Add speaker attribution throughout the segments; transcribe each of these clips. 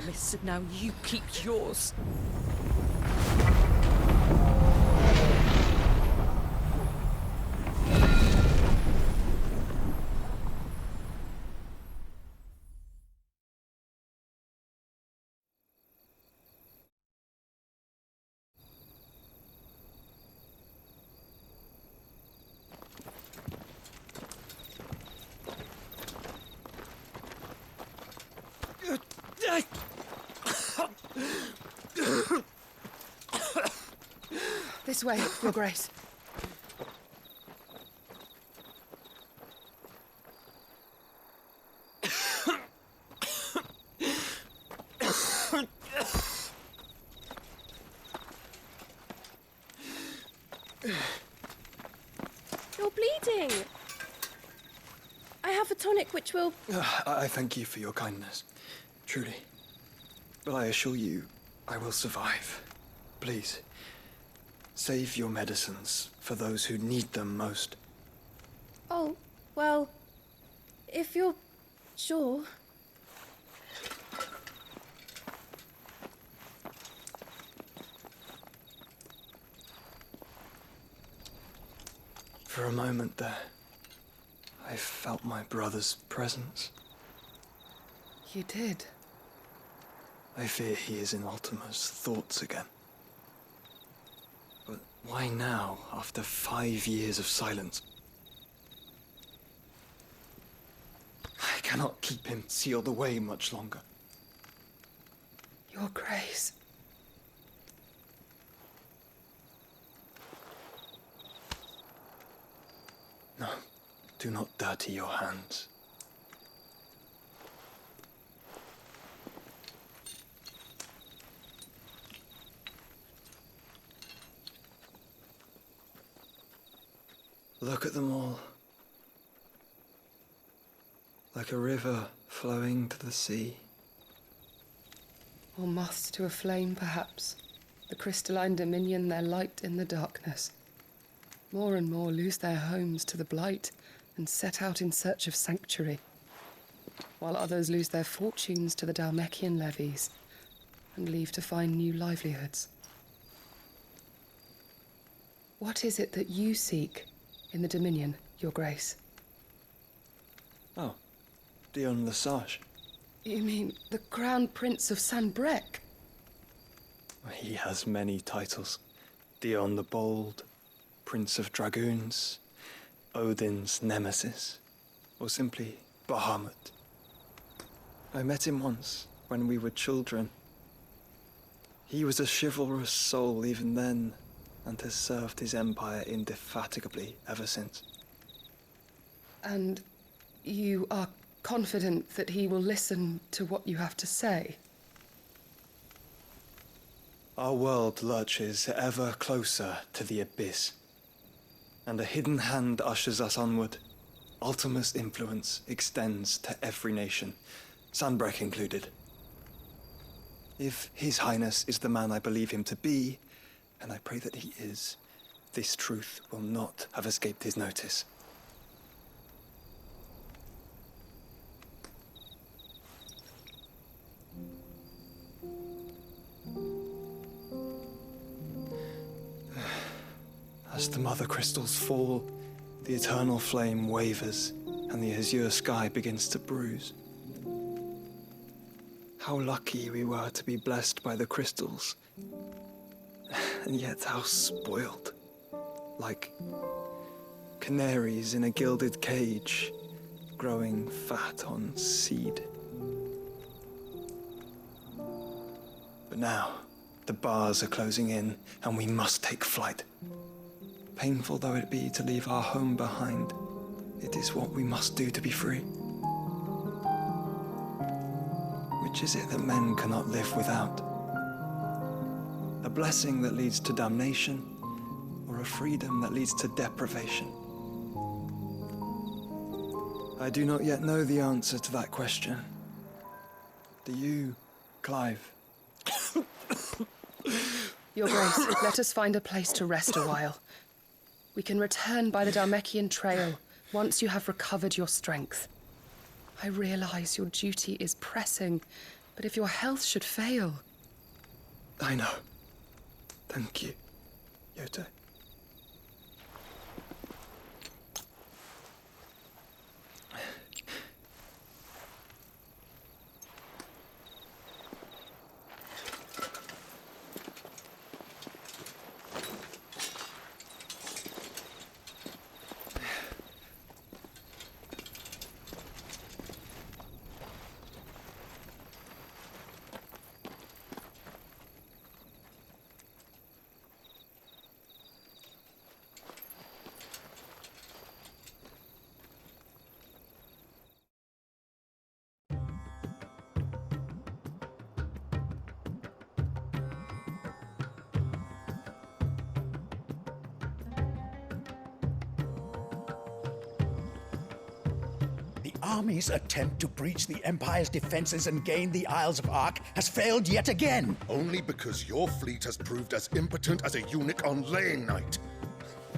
Speaker 1: promise, and now you keep yours.
Speaker 2: This way, Your Grace.
Speaker 3: You're bleeding. I have a tonic which will...
Speaker 4: I thank you for your kindness, truly. But I assure you, I will survive. Please, save your medicines for those who need them most.
Speaker 3: Oh, well, if you're sure...
Speaker 4: For a moment there, I felt my brother's presence.
Speaker 2: You did?
Speaker 4: I fear he is in Ultima's thoughts again. But why now, after 5 years of silence? I cannot keep him sealed away much longer.
Speaker 2: Your Grace.
Speaker 4: No, do not dirty your hands. Look at them all. Like a river flowing to the sea.
Speaker 2: Or moths to a flame, perhaps. The crystalline dominion their light in the darkness. More and more lose their homes to the blight and set out in search of sanctuary, while others lose their fortunes to the Dhalmekian levies and leave to find new livelihoods. What is it that you seek in the Dominion, Your Grace?
Speaker 4: Oh, Dion Lesage.
Speaker 2: You mean the Crown Prince of Sanbrec?
Speaker 4: He has many titles. Dion the Bold, Prince of Dragoons, Odin's Nemesis, or simply Bahamut. I met him once, when we were children. He was a chivalrous soul even then, and has served his empire indefatigably ever since.
Speaker 2: And you are confident that he will listen to what you have to say?
Speaker 4: Our world lurches ever closer to the abyss, and a hidden hand ushers us onward. Ultima's influence extends to every nation, Sanbrec included. If His Highness is the man I believe him to be, and I pray that he is, this truth will not have escaped his notice. As the mother crystals fall, the eternal flame wavers, and the azure sky begins to bruise. How lucky we were to be blessed by the crystals, and yet how spoiled. Like canaries in a gilded cage, growing fat on seed. But now, the bars are closing in, and we must take flight. Painful though it be to leave our home behind, it is what we must do to be free. Which is it that men cannot live without? A blessing that leads to damnation, or a freedom that leads to deprivation? I do not yet know the answer to that question. Do you, Clive?
Speaker 2: Your Grace, let us find a place to rest a while. We can return by the Dhalmekian trail once you have recovered your strength. I realize your duty is pressing, But if your health should fail...
Speaker 4: I know. Thank you, Yote.
Speaker 5: The army's attempt to breach the Empire's defenses and gain the Isles of Ark has failed yet again.
Speaker 6: Only because your fleet has proved as impotent as a eunuch on laying night.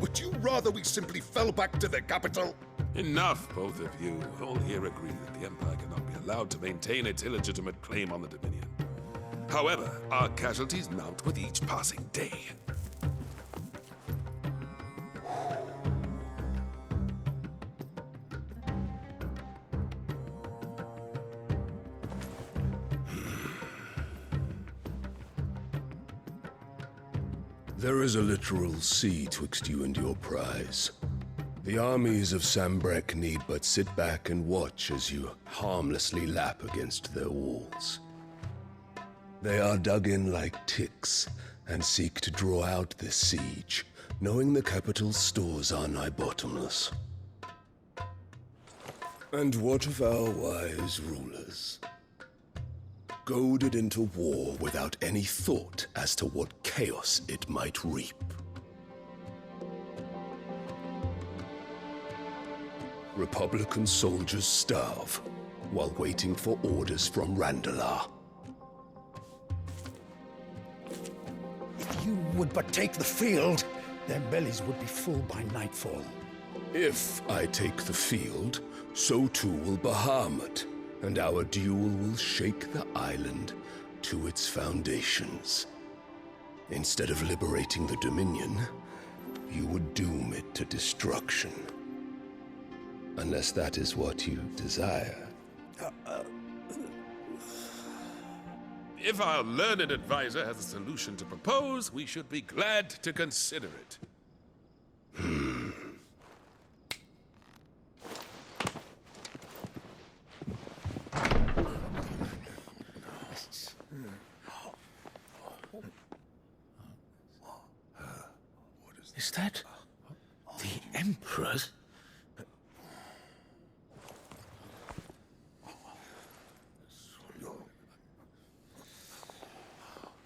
Speaker 6: Would you rather we simply fell back to the capital?
Speaker 7: Enough, both of you. All here agree that the Empire cannot be allowed to maintain its illegitimate claim on the Dominion. However, our casualties mount with each passing day.
Speaker 8: There is a literal sea twixt you and your prize. The armies of Sambrek need but sit back and watch as you harmlessly lap against their walls. They are dug in like ticks and seek to draw out this siege, knowing the capital's stores are nigh bottomless. And what of our wise rulers? Goaded into war without any thought as to what chaos it might reap. Republican soldiers starve while waiting for orders from Randalar.
Speaker 5: If you would but take the field, their bellies would be full by nightfall.
Speaker 8: If I take the field, so too will Bahamut, and our duel will shake the island to its foundations. Instead of liberating the Dominion, you would doom it to destruction. Unless that is what you desire.
Speaker 7: If our learned advisor has a solution to propose, we should be glad to consider it.
Speaker 5: Is that the Emperor's?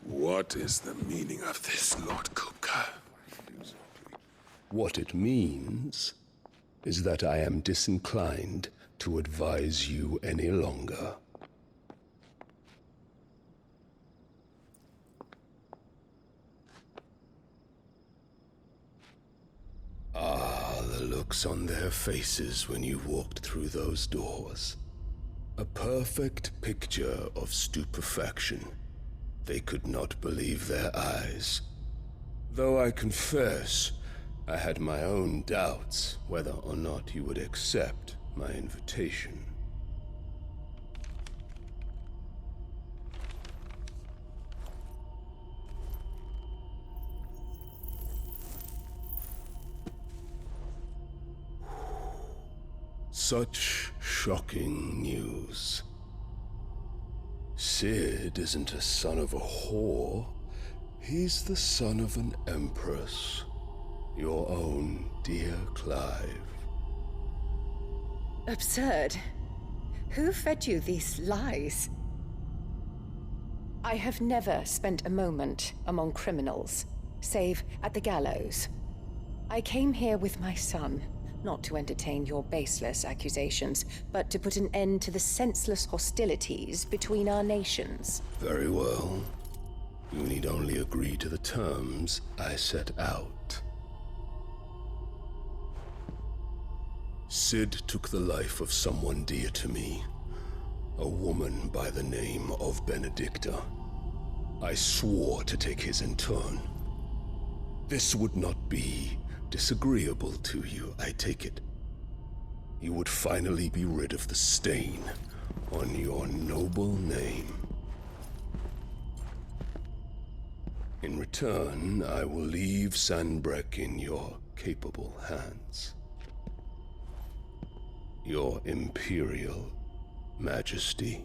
Speaker 7: What is the meaning of this, Lord Kupka?
Speaker 8: What it means is that I am disinclined to advise you any longer. Ah, the looks on their faces when you walked through those doors. A perfect picture of stupefaction. They could not believe their eyes. Though I confess, I had my own doubts whether or not you would accept my invitation. Such shocking news. Sid isn't a son of a whore. He's the son of an empress. Your own dear Clive.
Speaker 9: Absurd. Who fed you these lies? I have never spent a moment among criminals, save at the gallows. I came here with my son, not to entertain your baseless accusations, but to put an end to the senseless hostilities between our nations.
Speaker 8: Very well. You need only agree to the terms I set out. Sid took the life of someone dear to me. A woman by the name of Benedicta. I swore to take his in turn. This would not be disagreeable to you, I take it. You would finally be rid of the stain on your noble name. In return, I will leave Sanbreque in your capable hands. Your Imperial Majesty.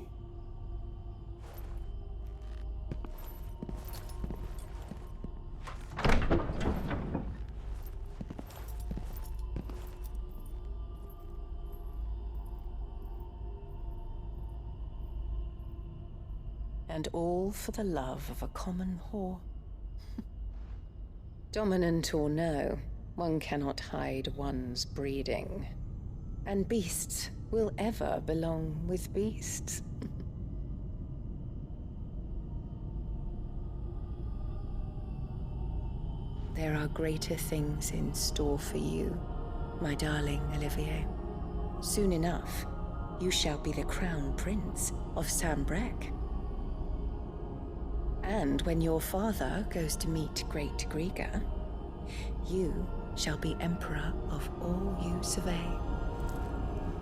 Speaker 9: And all for the love of a common whore. Dominant or no, one cannot hide one's breeding. And beasts will ever belong with beasts. There are greater things in store for you, my darling Olivier. Soon enough, you shall be the crown prince of Sanbreque. And when your father goes to meet Great Griga, you shall be emperor of all you survey.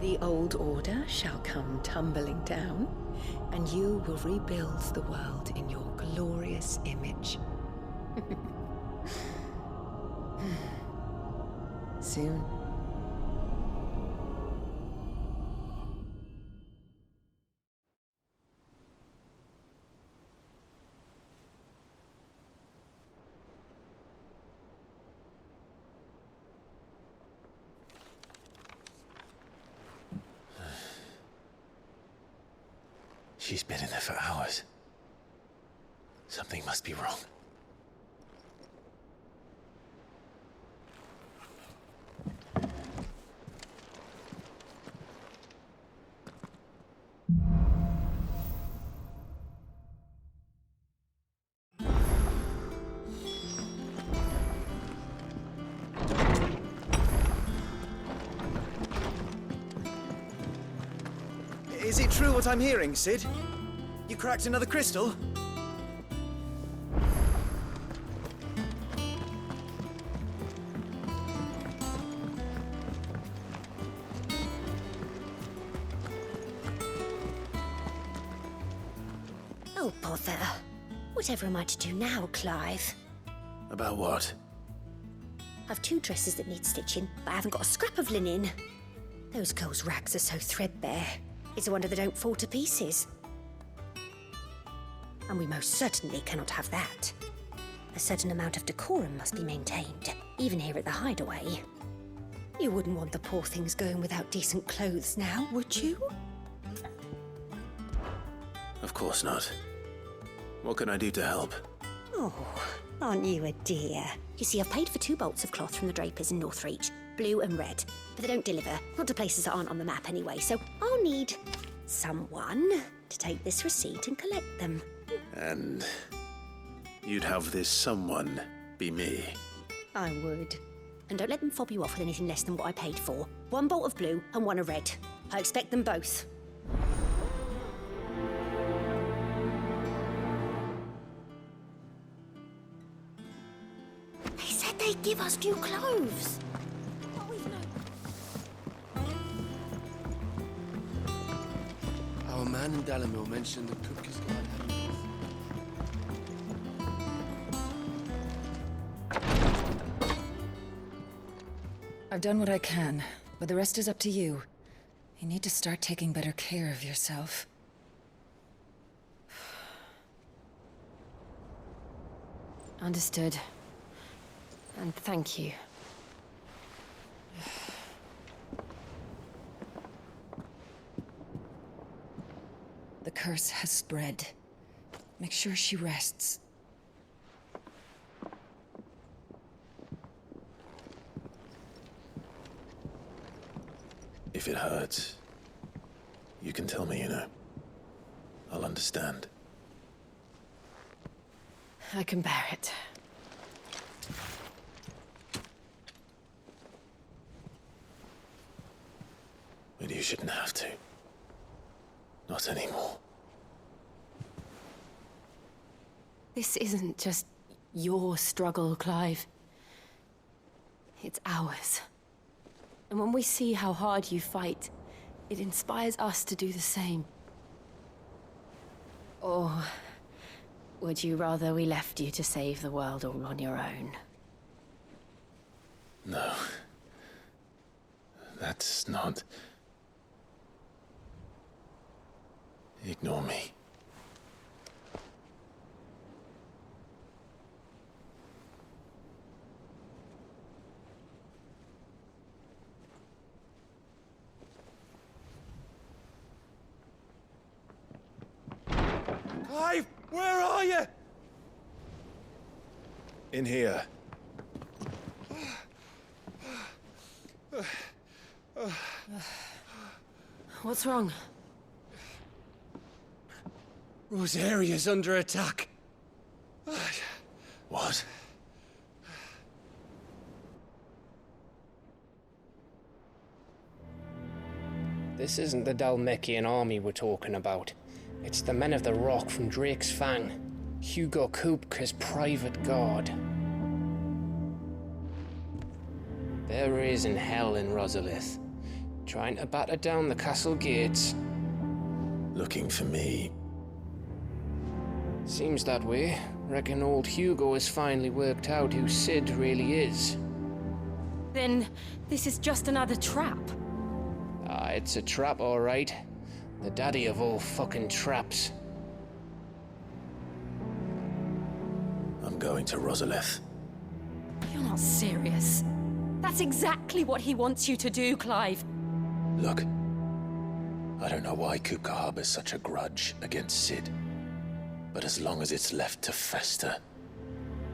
Speaker 9: The old order shall come tumbling down, and you will rebuild the world in your glorious image. Soon.
Speaker 10: She's been in there for hours. Something must be wrong.
Speaker 11: Is it true what I'm hearing, Cid? You cracked another crystal?
Speaker 12: Oh, bother. Whatever am I to do now, Clive?
Speaker 10: About what?
Speaker 12: I've 2 dresses that need stitching, but I haven't got a scrap of linen. Those girls' rags are so threadbare. It's a wonder they don't fall to pieces. And we most certainly cannot have that. A certain amount of decorum must be maintained, even here at the Hideaway. You wouldn't want the poor things going without decent clothes now, would you?
Speaker 10: Of course not. What can I do to help?
Speaker 12: Oh, aren't you a dear? You see, I've paid for 2 bolts of cloth from the drapers in Northreach, blue and red, but they don't deliver, not to places that aren't on the map anyway, so I'll need someone to take this receipt and collect them.
Speaker 10: And you'd have this someone be me?
Speaker 12: I would. And don't let them fob you off with anything less than what I paid for. 1 bolt of blue and 1 of red. I expect them both. They said they'd give us new clothes.
Speaker 13: Our man in Dalamil mentioned the cookie's guide having...
Speaker 1: I've done what I can, but the rest is up to you. You need to start taking better care of yourself.
Speaker 3: Understood. And thank you.
Speaker 1: The curse has spread. Make sure she rests.
Speaker 10: If it hurts, you can tell me, you know. I'll understand.
Speaker 3: I can bear it.
Speaker 10: But you shouldn't have to. Not anymore.
Speaker 3: This isn't just your struggle, Clive. It's ours. And when we see how hard you fight, it inspires us to do the same. Or would you rather we left you to save the world all on your own?
Speaker 10: No. That's not... Ignore me.
Speaker 11: Clive, where are you?
Speaker 4: In here.
Speaker 3: What's wrong?
Speaker 11: Rosaria's under attack.
Speaker 10: What?
Speaker 14: This isn't the Dalmekian army we're talking about. It's the men of the Rock from Drake's Fang. Hugo Kupka's private guard. There is in hell in Rosalith, trying to batter down the castle gates.
Speaker 10: Looking for me.
Speaker 14: Seems that way. Reckon old Hugo has finally worked out who Sid really is.
Speaker 3: Then this is just another trap.
Speaker 14: Ah, it's a trap, all right. The daddy of all fucking traps.
Speaker 10: I'm going to Rosalith.
Speaker 3: You're not serious. That's exactly what he wants you to do, Clive.
Speaker 10: Look, I don't know why Kupka harbors such a grudge against Sid. But as long as it's left to fester,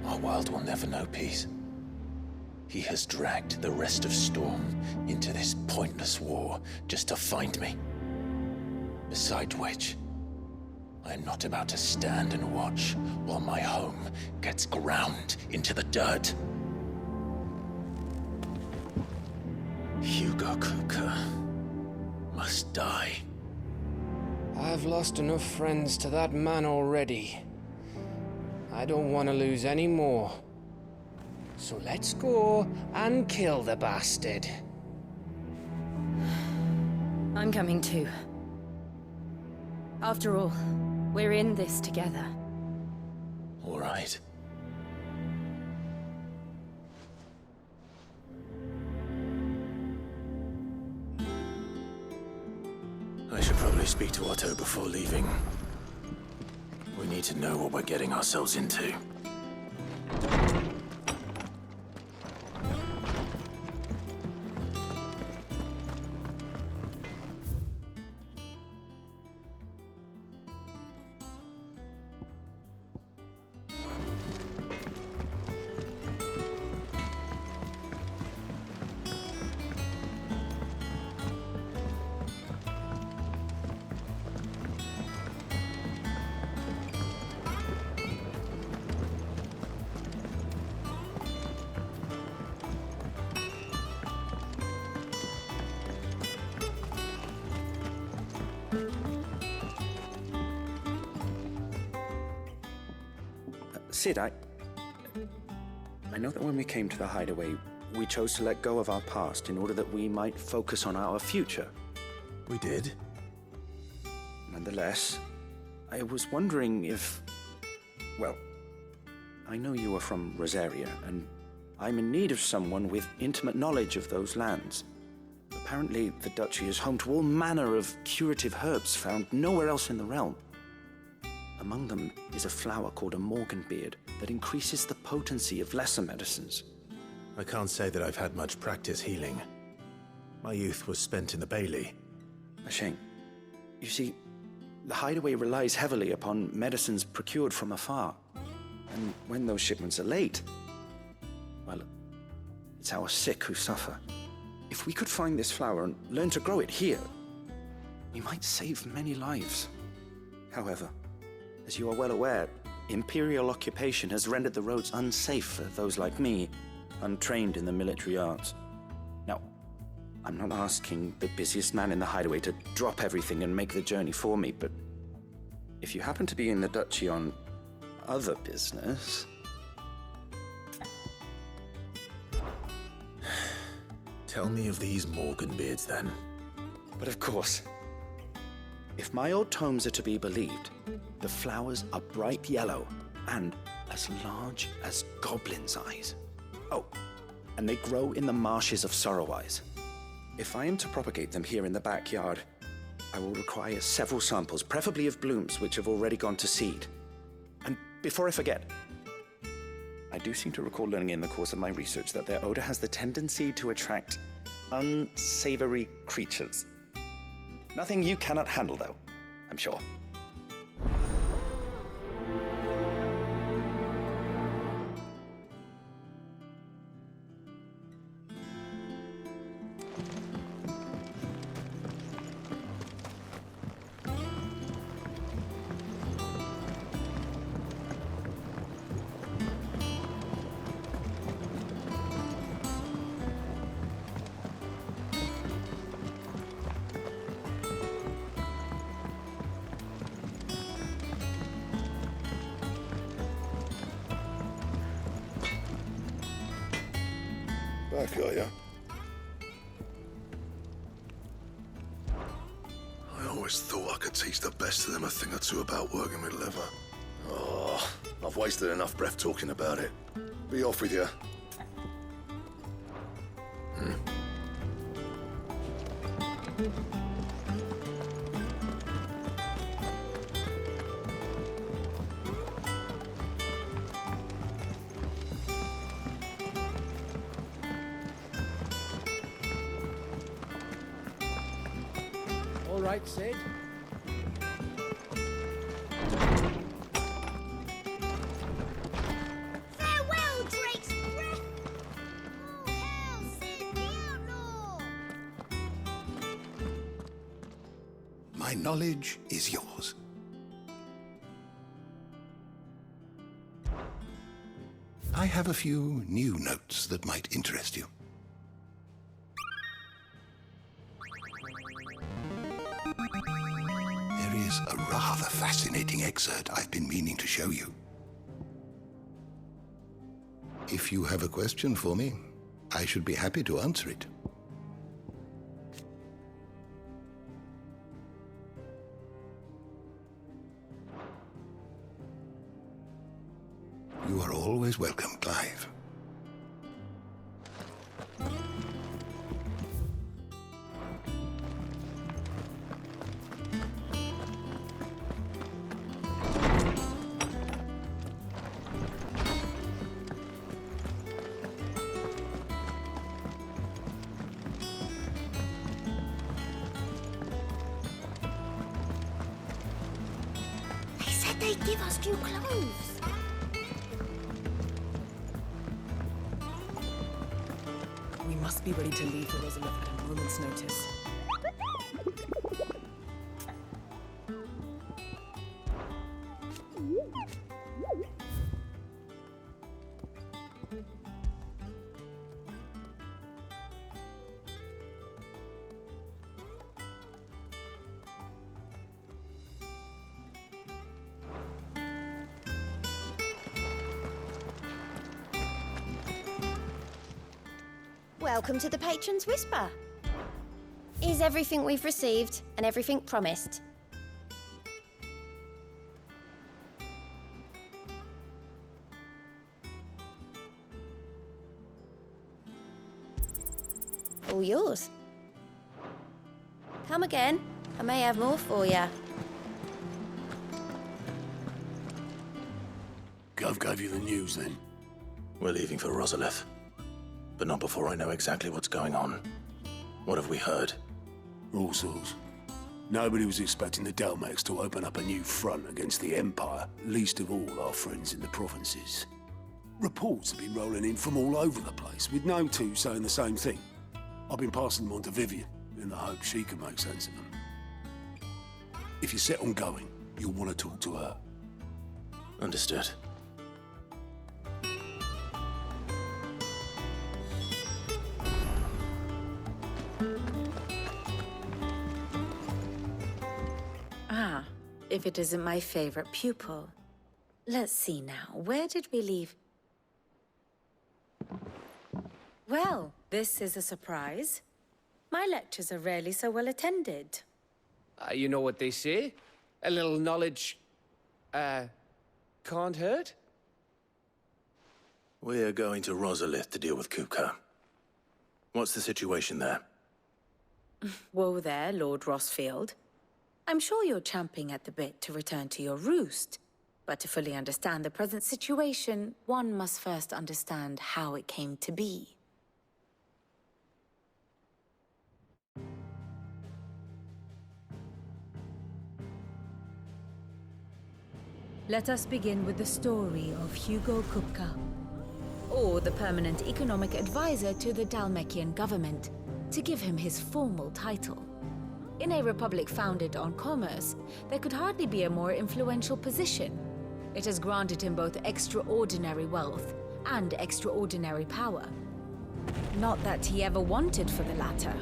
Speaker 10: our world will never know peace. He has dragged the rest of Storm into this pointless war just to find me. Besides which, I am not about to stand and watch while my home gets ground into the dirt. Hugo Kupka must die.
Speaker 14: I've lost enough friends to that man already. I don't want to lose any more. So let's go and kill the bastard.
Speaker 3: I'm coming too. After all, we're in this together.
Speaker 10: All right. I should probably speak to Otto before leaving. We need to know what we're getting ourselves into.
Speaker 11: Sid, I know that when we came to the hideaway, we chose to let go of our past in order that we might focus on our future.
Speaker 10: We did.
Speaker 11: Nonetheless, I was wondering if... Well, I know you are from Rosaria, and I'm in need of someone with intimate knowledge of those lands. Apparently, the Duchy is home to all manner of curative herbs found nowhere else in the realm. Among them is a flower called a Morganbeard that increases the potency of lesser medicines.
Speaker 10: I can't say that I've had much practice healing. My youth was spent in the Bailey.
Speaker 11: A shame. You see, the hideaway relies heavily upon medicines procured from afar. And when those shipments are late, well, it's our sick who suffer. If we could find this flower and learn to grow it here, we might save many lives. However, as you are well aware, Imperial occupation has rendered the roads unsafe for those like me, untrained in the military arts. Now, I'm not asking the busiest man in the hideaway to drop everything and make the journey for me, but if you happen to be in the duchy on other business...
Speaker 10: Tell me of these Morganbeards, then.
Speaker 11: But of course, if my old tomes are to be believed, the flowers are bright yellow and as large as goblins' eyes. Oh, and they grow in the marshes of Sorrowise. If I am to propagate them here in the backyard, I will require several samples, preferably of blooms which have already gone to seed. And before I forget, I do seem to recall learning in the course of my research that their odor has the tendency to attract unsavory creatures. Nothing you cannot handle, though, I'm sure.
Speaker 6: Back, are ya? I always thought I could teach the best of them a thing or two about working with leather. Oh, I've wasted enough breath talking about it. Be off with you.
Speaker 14: All right, Sid.
Speaker 12: Farewell, Drake's breath! Oh, hell, Sid, the outlaw!
Speaker 5: My knowledge is yours. I have a few new notes that might interest you. There is a rather fascinating excerpt I've been meaning to show you. If you have a question for me, I should be happy to answer it. You are always welcome, Clive.
Speaker 12: They said they'd give us new clothes.
Speaker 1: We must be ready to leave for Rosalith at a moment's notice.
Speaker 12: Welcome to the Patron's Whisper. Is everything we've received and everything promised? All yours. Come again. I may have more for you.
Speaker 10: Gov gave you the news, then? We're leaving for Rosalith. But not before I know exactly what's going on. What have we heard?
Speaker 13: All sorts. Nobody was expecting the Delmex to open up a new front against the Empire, least of all our friends in the provinces. Reports have been rolling in from all over the place, with no two saying the same thing. I've been passing them on to Vivian, in the hope she can make sense of them. If you're set on going, you'll want to talk to her.
Speaker 10: Understood.
Speaker 15: if it isn't my favorite pupil. Let's see now, where did we leave? Well, this is a surprise. My lectures are rarely so well attended.
Speaker 14: You know what they say? A little knowledge, can't hurt?
Speaker 10: We're going to Rosalith to deal with Kupka. What's the situation there?
Speaker 15: Whoa there, Lord Rossfield. I'm sure you're champing at the bit to return to your roost. But to fully understand the present situation, one must first understand how it came to be.
Speaker 16: Let us begin with the story of Hugo Kupka, or the permanent economic advisor to the Dalmekian government, to give him his formal title. In a republic founded on commerce, there could hardly be a more influential position. It has granted him both extraordinary wealth and extraordinary power. Not that he ever wanted for the latter.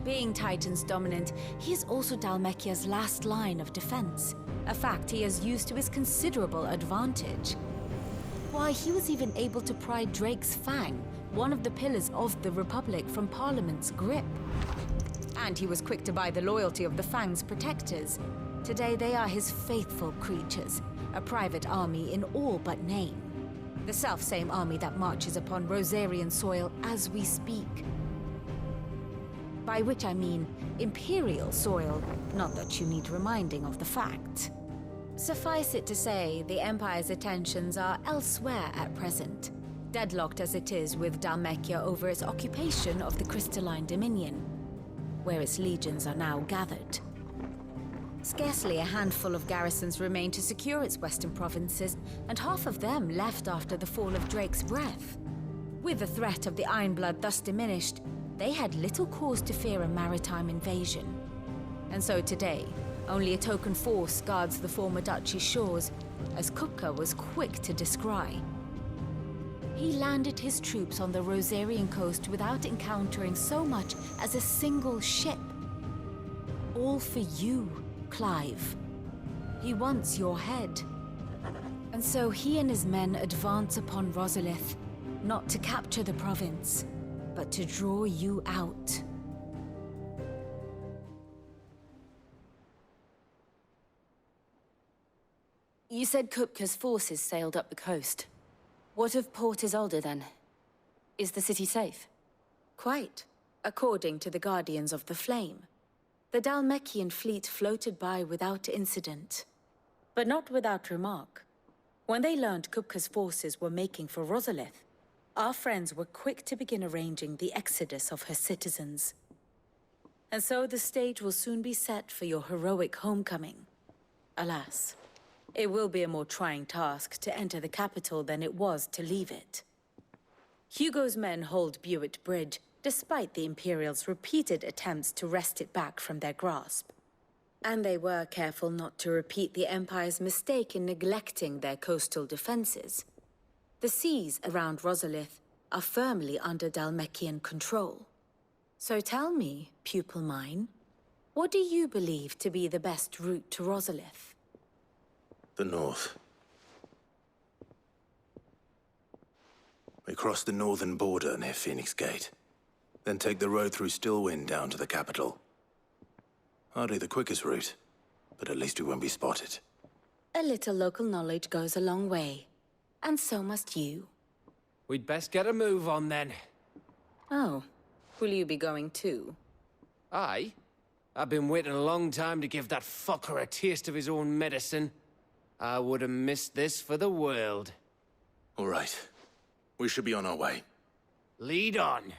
Speaker 16: Being Titan's dominant, he is also Dalmekia's last line of defense, a fact he has used to his considerable advantage. Why, he was even able to pry Drake's Fang, one of the pillars of the Republic, from Parliament's grip. And he was quick to buy the loyalty of the Fang's protectors. Today they are his faithful creatures, a private army in all but name. The self-same army that marches upon Rosarian soil as we speak. By which I mean Imperial soil, not that you need reminding of the fact. Suffice it to say, the Empire's attentions are elsewhere at present, deadlocked as it is with Dalmekia over its occupation of the Crystalline Dominion, where its legions are now gathered. Scarcely a handful of garrisons remain to secure its western provinces, and half of them left after the fall of Drake's Breath. With the threat of the Ironblood thus diminished, they had little cause to fear a maritime invasion. And so today, only a token force guards the former duchy's shores, as Kupka was quick to descry. He landed his troops on the Rosarian coast without encountering so much as a single ship. All for you, Clive. He wants your head. And so he and his men advance upon Rosalith, not to capture the province, but to draw you out.
Speaker 15: You said Kupka's forces sailed up the coast. What of Port Isolde, then? Is the city safe? Quite, according to the Guardians of the Flame. The Dalmekian fleet floated by without incident. But not without remark. When they learned Kupka's forces were making for Rosalith, our friends were quick to begin arranging the exodus of her citizens. And so the stage will soon be set for your heroic homecoming. Alas, it will be a more trying task to enter the capital than it was to leave it. Hugo's men hold Buett Bridge, despite the Imperials' repeated attempts to wrest it back from their grasp. And they were careful not to repeat the Empire's mistake in neglecting their coastal defenses. The seas around Rosalith are firmly under Dalmekian control. So tell me, pupil mine, what do you believe to be the best route to Rosalith?
Speaker 10: The north. We cross the northern border near Phoenix Gate, then take the road through Stillwind down to the capital. Hardly the quickest route, but at least we won't be spotted.
Speaker 15: A little local knowledge goes a long way. And so must you.
Speaker 14: We'd best get a move on then.
Speaker 15: Oh, will you be going too?
Speaker 14: Aye. I've been waiting a long time to give that fucker a taste of his own medicine. I would have missed this for the world.
Speaker 10: All right. We should be on our way.
Speaker 14: Lead on.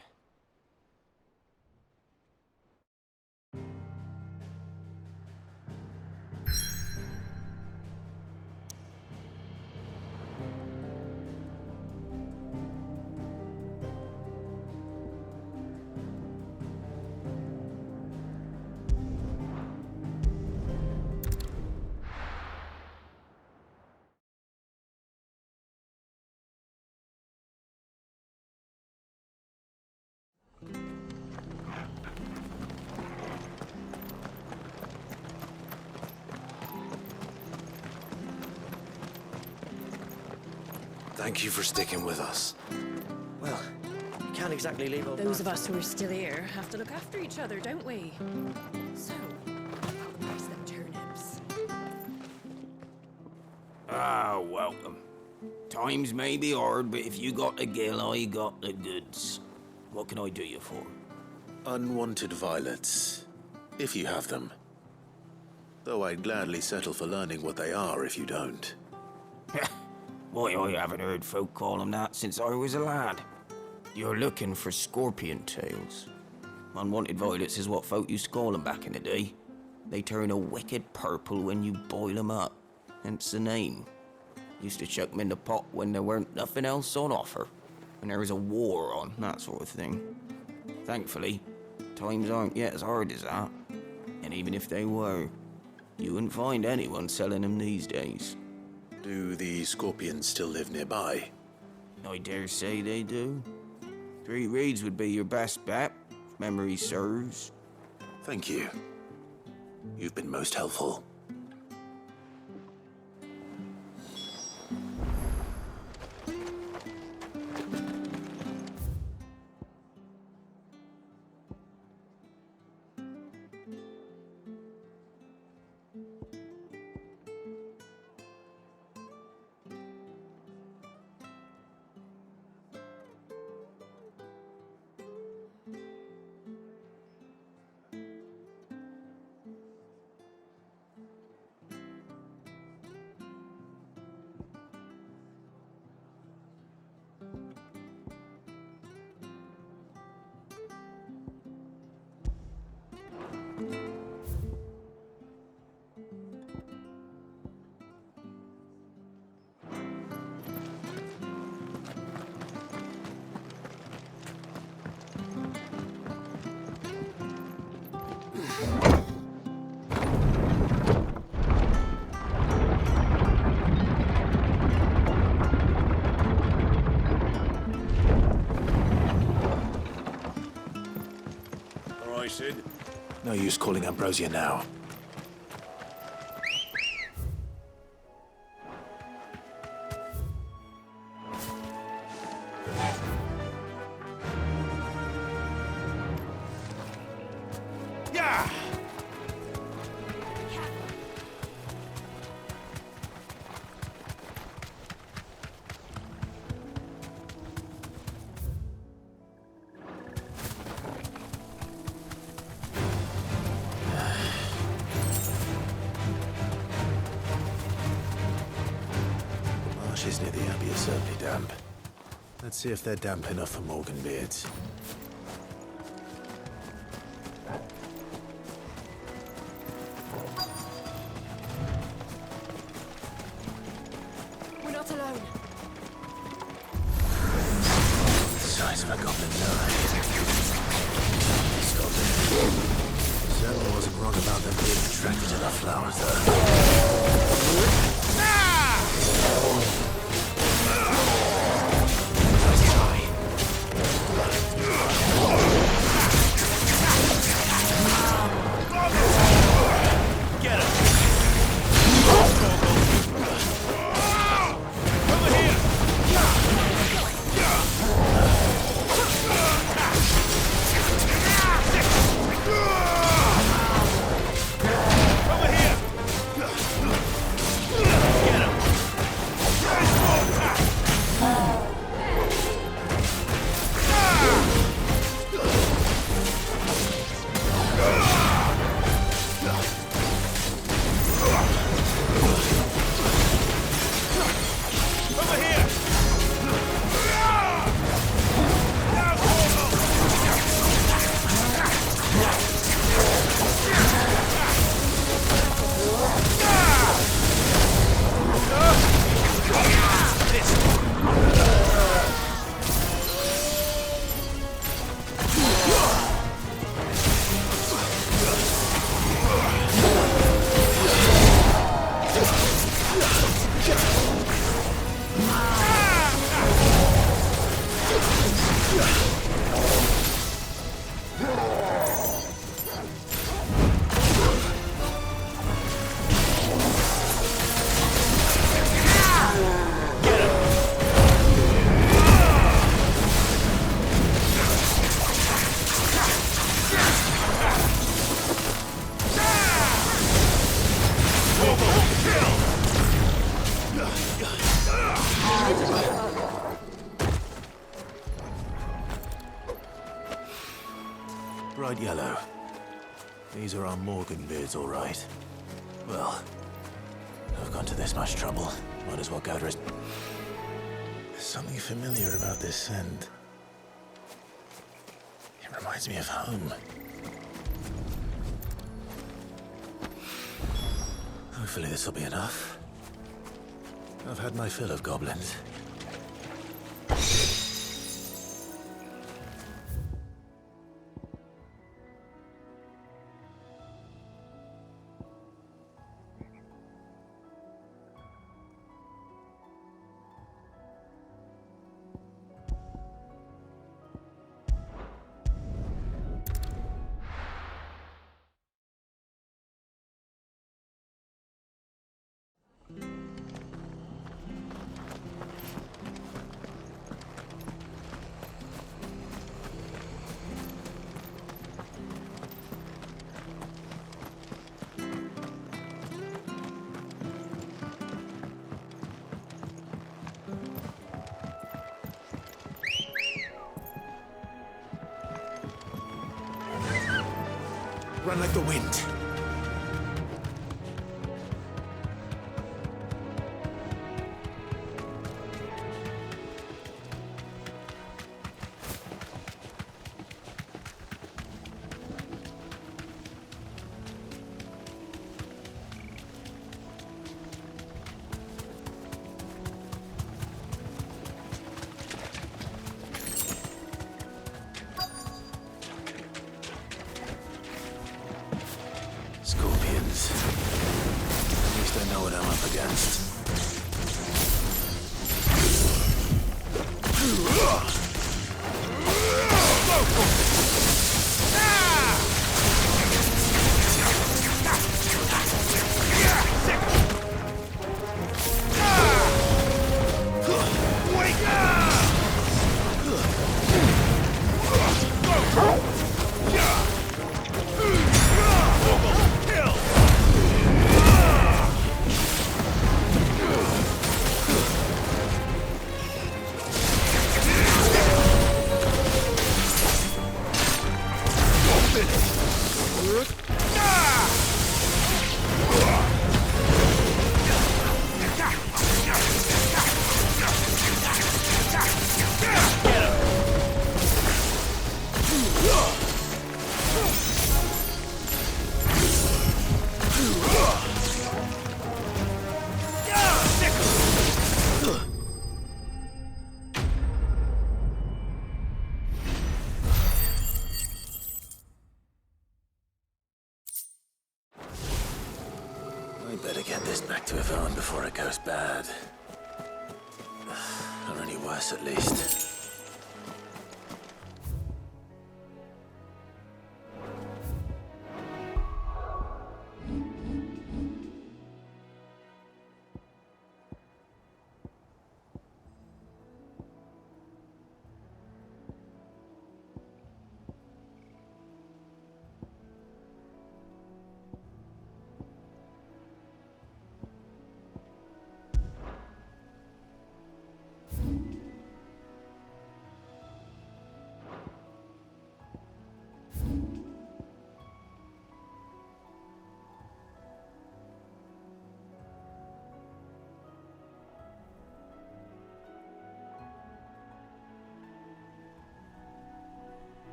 Speaker 10: Thank you for sticking with us.
Speaker 11: Well, you can't exactly leave old
Speaker 17: Those of us who are still here have to look after each other, don't we? So, I'll price them turnips.
Speaker 18: Ah, welcome. Times may be hard, but if you got the gill, I got the goods. What can I do you for?
Speaker 10: Unwanted violets, if you have them. Though I'd gladly settle for learning what they are if you don't.
Speaker 18: Why, I haven't heard folk call them that since I was a lad. You're looking for scorpion tails. Unwanted violets is what folk used to call them back in the day. They turn a wicked purple when you boil them up, hence the name. Used to chuck them in the pot when there weren't nothing else on offer, when there was a war on, that sort of thing. Thankfully, times aren't yet as hard as that. And even if they were, you wouldn't find anyone selling them these days.
Speaker 10: Do the scorpions still live nearby?
Speaker 18: I dare say they do. 3 Reeds would be your best bet, if memory serves.
Speaker 10: Thank you. You've been most helpful.
Speaker 13: Sid?
Speaker 10: No use calling Ambrosia now.
Speaker 13: Yeah!
Speaker 10: Marshes near the Abbey are certainly damp. Let's see if they're damp enough for Morgan beards.
Speaker 3: We're not alone.
Speaker 10: Size of a goblin Scotland. Certainly wasn't wrong about them being attracted to the flowers, though.
Speaker 13: Get him!
Speaker 10: bright yellow. These are our Morgan beards, all right. Well, I've gone to this much trouble. Might as well go to his... There's something familiar about this scent. It reminds me of home. Hopefully this will be enough. I've had my fill of goblins. Run like the wind. Scorpions. At least I know what I'm up against. I better get this back to Yvonne before it goes bad. Or any worse, at least.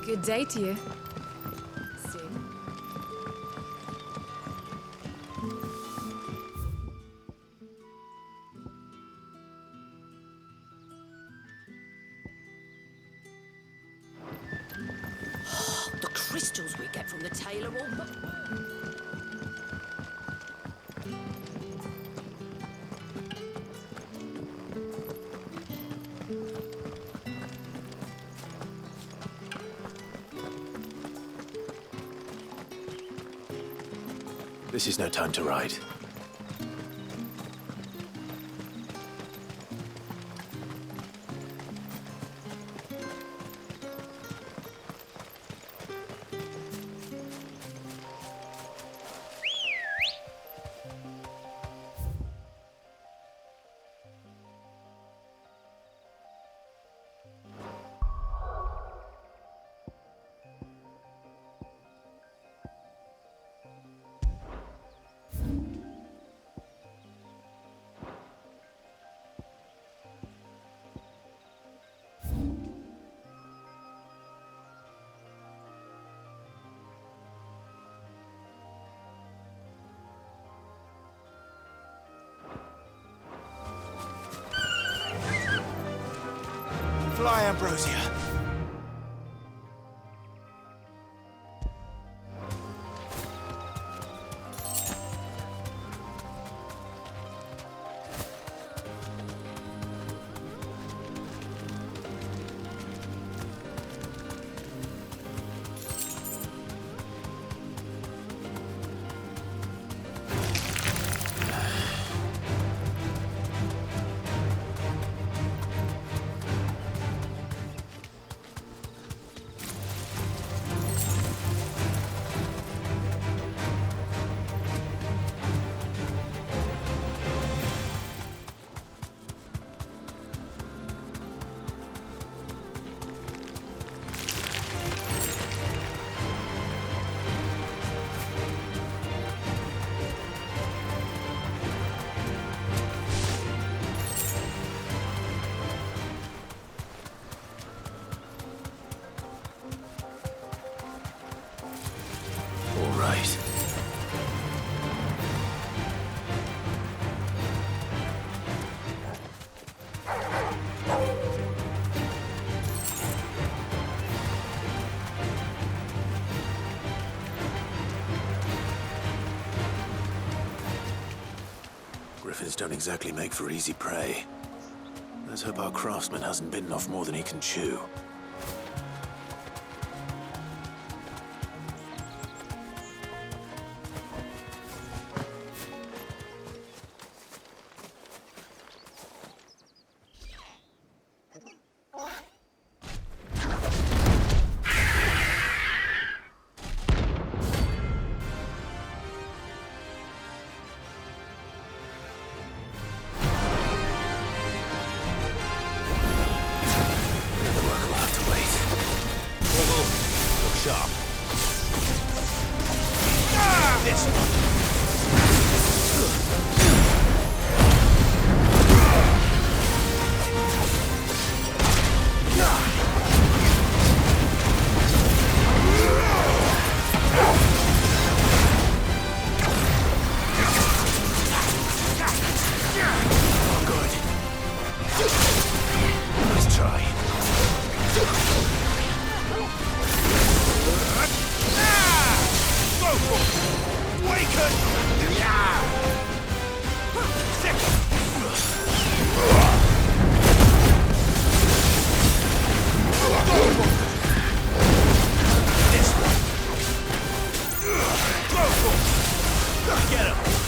Speaker 16: Good day to you.
Speaker 12: The crystals we get from the tailor will...
Speaker 10: This is no time to ride.
Speaker 5: Fly, Ambrosia.
Speaker 10: Griffins don't exactly make for easy prey. Let's hope our craftsman hasn't bitten off more than he can chew.
Speaker 5: Get him!